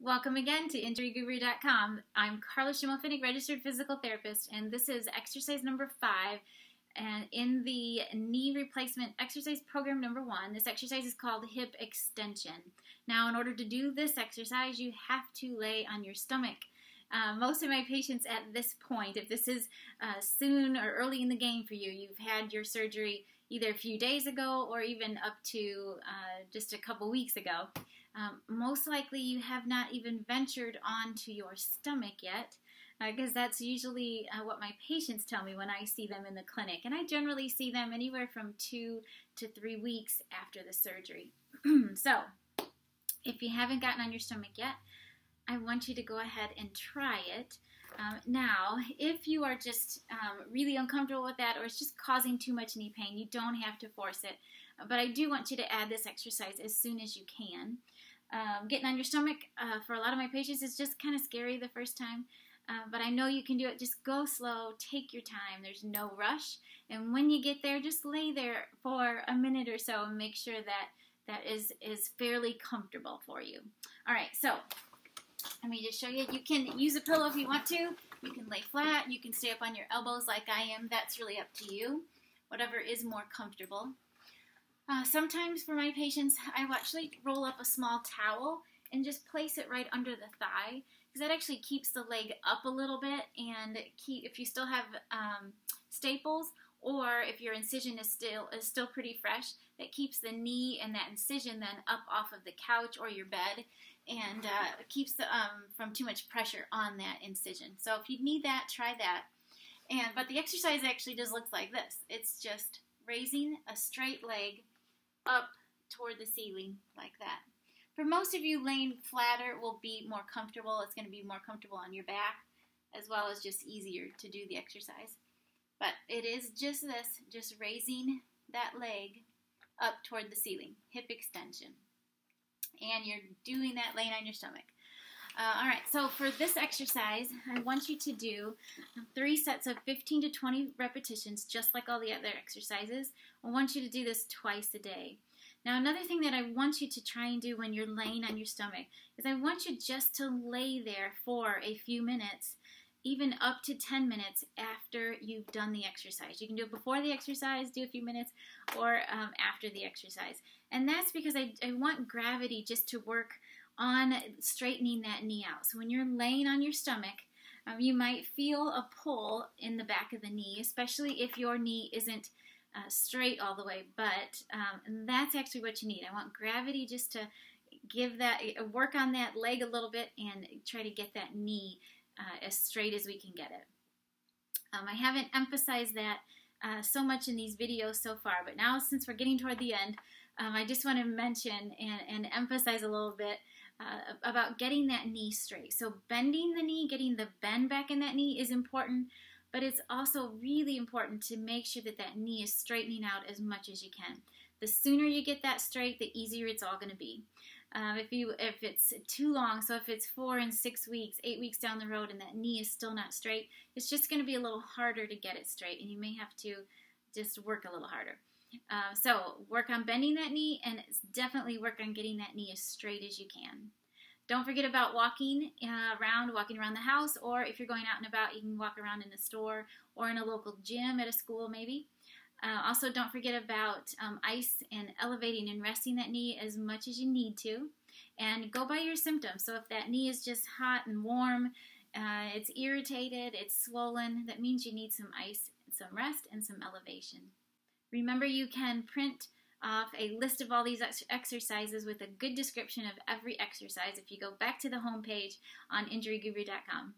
Welcome again to InjuryGuru.com. I'm Carla Schimmelfinnig, registered physical therapist, and this is exercise number 5. And in the knee replacement exercise program number 1, this exercise is called hip extension. Now, in order to do this exercise, you have to lay on your stomach. Most of my patients at this point, if this is soon or early in the game for you, you've had your surgery either a few days ago or even up to just a couple weeks ago, most likely you have not even ventured onto your stomach yet, because that's usually what my patients tell me when I see them in the clinic. And I generally see them anywhere from 2 to 3 weeks after the surgery. So, if you haven't gotten on your stomach yet, I want you to go ahead and try it. Now, if you are just really uncomfortable with that, or it's just causing too much knee pain, you don't have to force it. But I do want you to add this exercise as soon as you can. Getting on your stomach for a lot of my patients is just kind of scary the first time. But I know you can do it. Just go slow, take your time. There's no rush. And when you get there, just lay there for a minute or so and make sure that that is fairly comfortable for you. All right, so let me just show you. You can use a pillow if you want to. You can lay flat. You can stay up on your elbows like I am. That's really up to you. Whatever is more comfortable. Sometimes for my patients, I will actually roll up a small towel and just place it right under the thigh, because that actually keeps the leg up a little bit, and if you still have staples, or if your incision is still pretty fresh, that keeps the knee and that incision then up off of the couch or your bed, and keeps from too much pressure on that incision. So if you need that, try that. But the exercise actually just looks like this. It's just raising a straight leg up toward the ceiling like that. For most of you, laying flatter will be more comfortable. It's going to be more comfortable on your back, as well as just easier to do the exercise. But it is just this, just raising that leg up toward the ceiling, hip extension. And you're doing that laying on your stomach. All right, so for this exercise, I want you to do 3 sets of 15 to 20 repetitions, just like all the other exercises. I want you to do this twice a day. Now, another thing that I want you to try and do when you're laying on your stomach is I want you just to lay there for a few minutes, even up to 10 minutes after you've done the exercise. You can do it before the exercise, do a few minutes, or after the exercise. And that's because I want gravity just to work on straightening that knee out. So when you're laying on your stomach, you might feel a pull in the back of the knee, especially if your knee isn't straight all the way, but that's actually what you need. I want gravity just to give that, work on that leg a little bit and try to get that knee as straight as we can get it. I haven't emphasized that so much in these videos so far, but now since we're getting toward the end, I just want to mention and emphasize a little bit about getting that knee straight. So bending the knee, getting the bend back in that knee is important, but it's also really important to make sure that that knee is straightening out as much as you can. The sooner you get that straight, the easier it's all going to be. If it's too long, so if it's 4 and 6 weeks, 8 weeks down the road and that knee is still not straight, it's just going to be a little harder to get it straight, and you may have to just work a little harder. So work on bending that knee, and definitely work on getting that knee as straight as you can. Don't forget about walking around the house, or if you're going out and about, you can walk around in a store or in a local gym at a school maybe. Also, don't forget about ice and elevating and resting that knee as much as you need to. And go by your symptoms. So if that knee is just hot and warm, it's irritated, it's swollen, that means you need some ice, some rest, and some elevation. Remember, you can print off a list of all these exercises with a good description of every exercise if you go back to the home page on InjuryGuru.com.